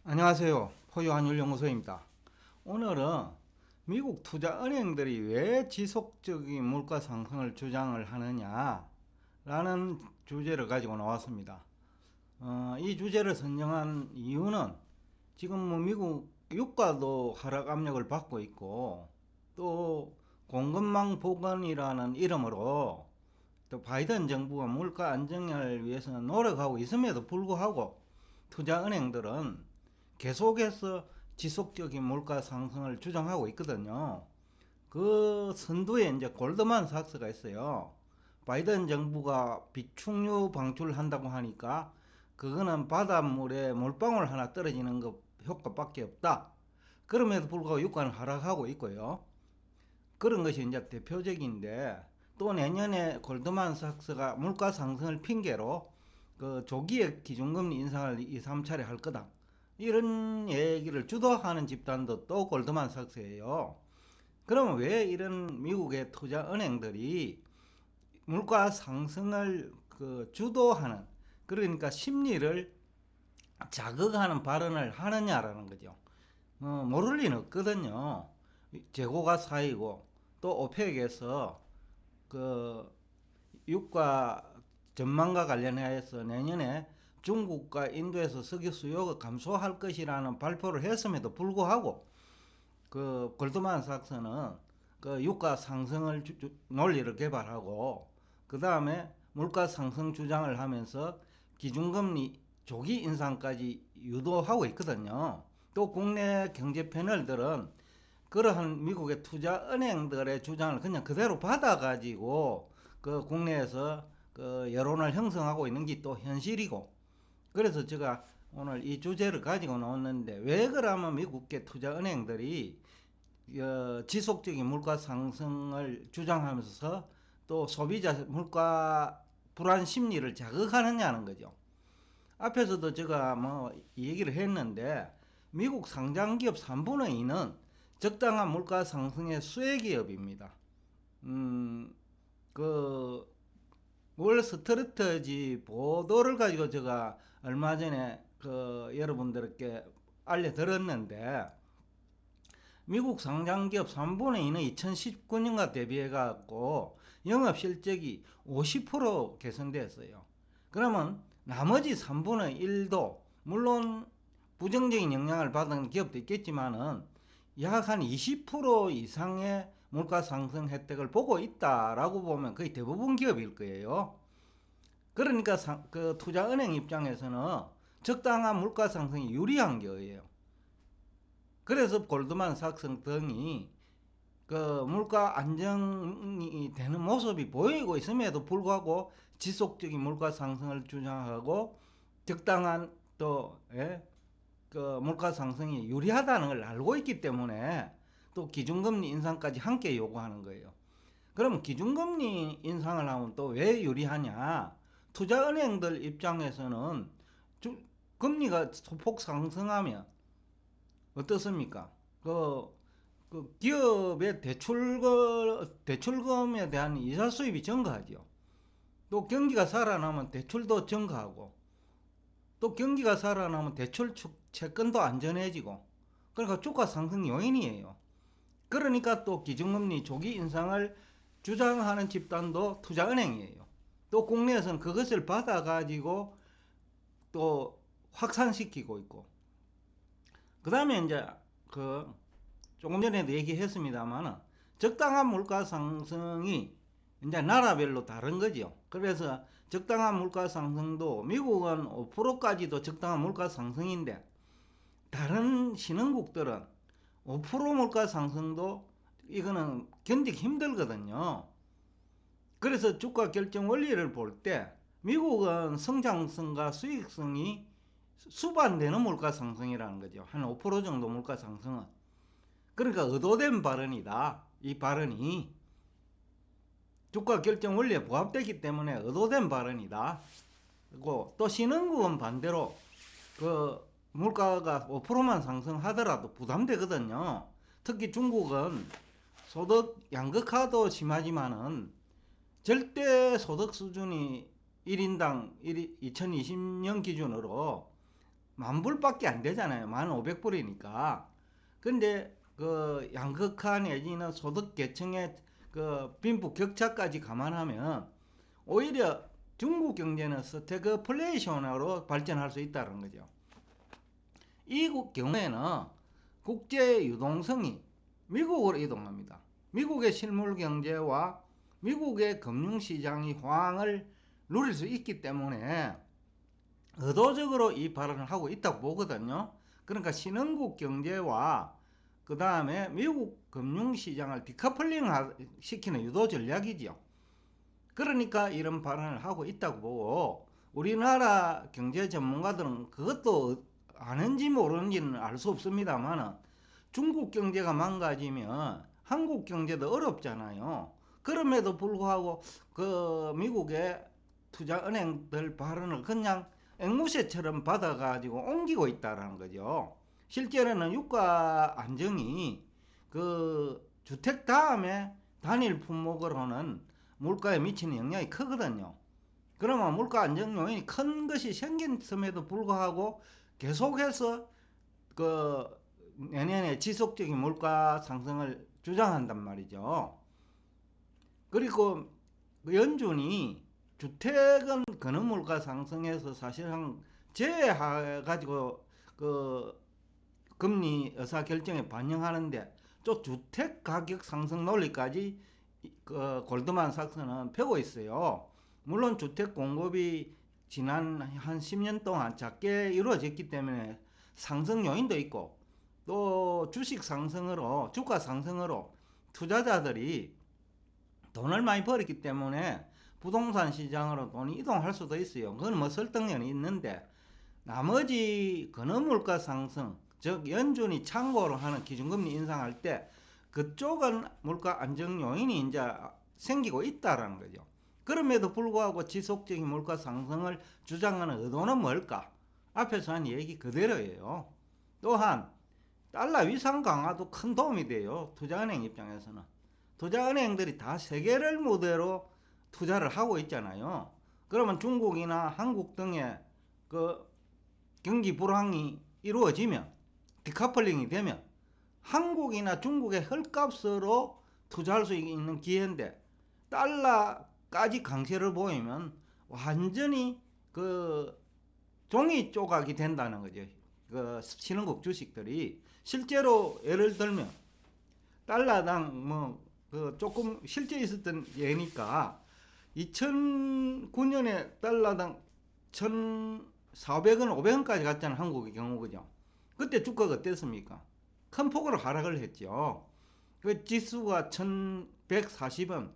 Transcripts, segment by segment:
안녕하세요. 포유환율연구소입니다. 오늘은 미국 투자은행들이 왜 지속적인 물가 상승을 주장을 하느냐라는 주제를 가지고 나왔습니다. 이 주제를 선정한 이유는 지금 미국 유가도 하락 압력을 받고 있고, 또 공급망 복원이라는 이름으로 또 바이든 정부가 물가 안정을 위해서 노력하고 있음에도 불구하고 투자은행들은 계속해서 지속적인 물가 상승을 주장하고 있거든요. 그 선두에 이제 골드만삭스가 있어요. 바이든 정부가 비축유 방출한다고 하니까 그거는 바닷물에 물방울 하나 떨어지는 것 효과밖에 없다. 그럼에도 불구하고 유가는 하락하고 있고요. 그런 것이 이제 대표적인데, 또 내년에 골드만삭스가 물가 상승을 핑계로 그 조기에 기준금리 인상을 2, 3차례 할 거다, 이런 얘기를 주도하는 집단도 또 골드만삭스예요. 그러면 왜 이런 미국의 투자은행들이 물가 상승을 주도하는, 그러니까 심리를 자극하는 발언을 하느냐라는 거죠. 모를 리는 없거든요. 재고가 쌓이고, 또 오펙에서 그 유가 전망과 관련해서 내년에 중국과 인도에서 석유 수요가 감소할 것이라는 발표를 했음에도 불구하고 그 골드만삭스는 그 유가 상승을 논리를 개발하고, 그 다음에 물가 상승 주장을 하면서 기준금리 조기 인상까지 유도하고 있거든요. 또 국내 경제 패널들은 그러한 미국의 투자은행들의 주장을 그냥 그대로 받아가지고 그 국내에서 그 여론을 형성하고 있는 게 또 현실이고, 그래서 제가 오늘 이 주제를 가지고 나왔는데, 왜 그러면 미국의 투자은행들이 지속적인 물가 상승을 주장하면서 또 소비자 물가 불안 심리를 자극하느냐는 거죠. 앞에서도 제가 이 얘기를 했는데, 미국 상장기업 3분의 2는 적당한 물가 상승의 수혜기업입니다. 그 월스트리트지 보도를 가지고 제가 얼마 전에 여러분들께 알려드렸는데, 미국 상장기업 3분의 2는 2019년과 대비해 갖고 영업실적이 50% 개선됐어요. 그러면 나머지 3분의 1도 물론 부정적인 영향을 받은 기업도 있겠지만은 약 한 20% 이상의 물가 상승 혜택을 보고 있다라고 보면 거의 대부분 기업일 거예요. 그러니까 그 투자은행 입장에서는 적당한 물가 상승이 유리한 거예요. 그래서 골드만삭스 등이 그 물가 안정이 되는 모습이 보이고 있음에도 불구하고 지속적인 물가 상승을 주장하고, 적당한 또 그 물가 상승이 유리하다는 걸 알고 있기 때문에 또 기준금리 인상까지 함께 요구하는 거예요. 그럼 기준금리 인상을 하면 또 왜 유리하냐? 투자은행들 입장에서는 금리가 소폭 상승하면 어떻습니까? 그 기업의 대출금에 대한 이자 수입이 증가하죠. 또 경기가 살아나면 대출도 증가하고, 또 경기가 살아나면 대출 채권도 안전해지고, 그러니까 주가 상승 요인이에요. 그러니까 또 기준금리 조기 인상을 주장하는 집단도 투자은행이에요. 또 국내에서는 그것을 받아가지고 또 확산시키고 있고, 그 다음에 이제 조금 전에도 얘기했습니다만, 적당한 물가 상승이 이제 나라별로 다른 거죠. 그래서 적당한 물가 상승도 미국은 5%까지도 적당한 물가 상승인데, 다른 신흥국들은 5% 물가 상승도 이거는 견디기 힘들거든요. 그래서 주가 결정 원리를 볼 때 미국은 성장성과 수익성이 수반되는 물가 상승이라는 거죠. 한 5% 정도 물가 상승은. 그러니까 의도된 발언이다. 이 발언이 주가 결정 원리에 부합되기 때문에 의도된 발언이다. 그리고 또 신흥국은 반대로 그 물가가 5%만 상승하더라도 부담되거든요. 특히 중국은 소득 양극화도 심하지만은 절대 소득 수준이 1인당 2020년 기준으로 만불밖에 안 되잖아요. 1,500불이니까. 근데 그 양극화 내지는 소득 계층의 그 빈부 격차까지 감안하면 오히려 중국 경제는 스태그플레이션으로 발전할 수 있다는 거죠. 이 경우에는 국제 유동성이 미국으로 이동합니다. 미국의 실물 경제와 미국의 금융시장이 호황을 누릴 수 있기 때문에 의도적으로 이 발언을 하고 있다고 보거든요. 그러니까 신흥국 경제와 그 다음에 미국 금융시장을 디커플링 시키는 유도 전략이죠. 그러니까 이런 발언을 하고 있다고 보고, 우리나라 경제 전문가들은 그것도 아는지 모르는지는 알 수 없습니다만 중국 경제가 망가지면 한국 경제도 어렵잖아요. 그럼에도 불구하고 그 미국의 투자은행들 발언을 그냥 앵무새처럼 받아가지고 옮기고 있다는 거죠. 실제로는 유가 안정이 그 주택 다음에 단일 품목으로는 물가에 미치는 영향이 크거든요. 그러면 물가 안정 요인이 큰 것이 생겼음에도 불구하고 계속해서 그 내년에 지속적인 물가 상승을 주장한단 말이죠. 그리고 연준이 주택은 그는 물가 상승에서 사실상 제외해 가지고 그 금리 의사 결정에 반영하는데, 또 주택 가격 상승 논리까지 그 골드만삭스는 펴고 있어요. 물론 주택 공급이 지난 한 10년 동안 작게 이루어졌기 때문에 상승 요인도 있고, 또 주식 상승으로, 주가 상승으로 투자자들이 돈을 많이 벌었기 때문에 부동산 시장으로 돈이 이동할 수도 있어요. 그건 뭐 설득력이 있는데, 나머지 근원물가 상승, 즉 연준이 참고로 하는 기준금리 인상할 때 그쪽은 물가 안정 요인이 이제 생기고 있다라는 거죠. 그럼에도 불구하고 지속적인 물가 상승을 주장하는 의도는 뭘까? 앞에서 한 얘기 그대로예요. 또한 달러 위상 강화도 큰 도움이 돼요. 투자은행 입장에서는. 투자은행들이 다 세계를 무대로 투자를 하고 있잖아요. 그러면 중국이나 한국 등의 그 경기 불황이 이루어지면, 디커플링이 되면 한국이나 중국의 헐값으로 투자할 수 있는 기회인데, 달러까지 강세를 보이면 완전히 그 종이 조각이 된다는 거죠. 그 신흥국 주식들이. 실제로 예를 들면 달러당 뭐 그 조금 실제 있었던 예니까, 2009년에 달러당 1,400원, 500원까지 갔잖아요. 한국의 경우, 그죠? 그때 주가가 어땠습니까? 큰 폭으로 하락을 했죠. 그 지수가 1,140원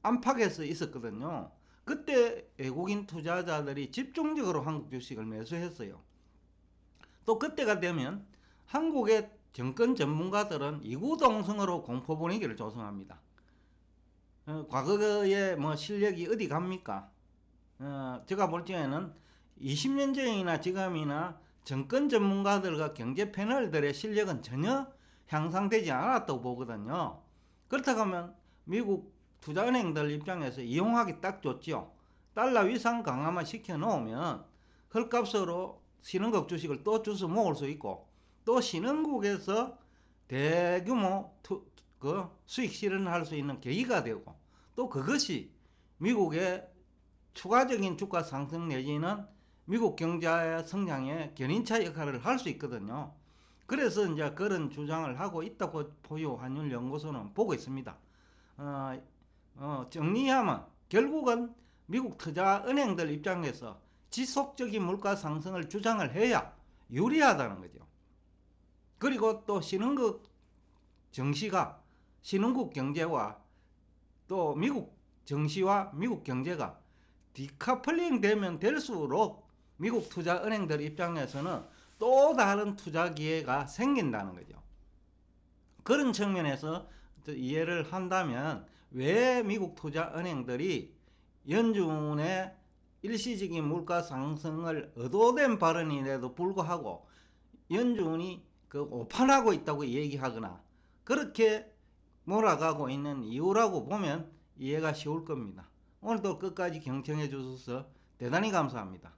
안팎에서 있었거든요. 그때 외국인 투자자들이 집중적으로 한국 주식을 매수했어요. 또 그때가 되면 한국의 정권 전문가들은 이구동성으로 공포 분위기를 조성합니다. 과거에 뭐 실력이 어디 갑니까? 제가 볼 적에는 20년 전이나 지금이나 정권 전문가들과 경제 패널들의 실력은 전혀 향상되지 않았다고 보거든요. 그렇다고 하면 미국 투자은행들 입장에서 이용하기 딱 좋죠. 달러 위상 강화만 시켜놓으면 헐값으로 신흥국 주식을 또 주워 모을 수 있고, 또 신흥국에서 대규모 그 수익 실현할 수 있는 계기가 되고, 또 그것이 미국의 추가적인 주가 상승 내지는 미국 경제의 성장에 견인차 역할을 할 수 있거든요. 그래서 이제 그런 주장을 하고 있다고 보유 환율 연구소는 보고 있습니다. 정리하면 결국은 미국 투자 은행들 입장에서 지속적인 물가 상승을 주장을 해야 유리하다는 거죠. 그리고 또 신흥국 정시가, 신흥국 경제와 또 미국 정시와 미국 경제가 디커플링 되면 될수록 미국 투자 은행들 입장에서는 또 다른 투자 기회가 생긴다는 거죠. 그런 측면에서 이해를 한다면 왜 미국 투자 은행들이 연준의 일시적인 물가 상승을 의도된 발언임에도 불구하고 연준이 그 오판하고 있다고 얘기하거나 그렇게 몰아가고 있는 이유라고 보면 이해가 쉬울 겁니다. 오늘도 끝까지 경청해 주셔서 대단히 감사합니다.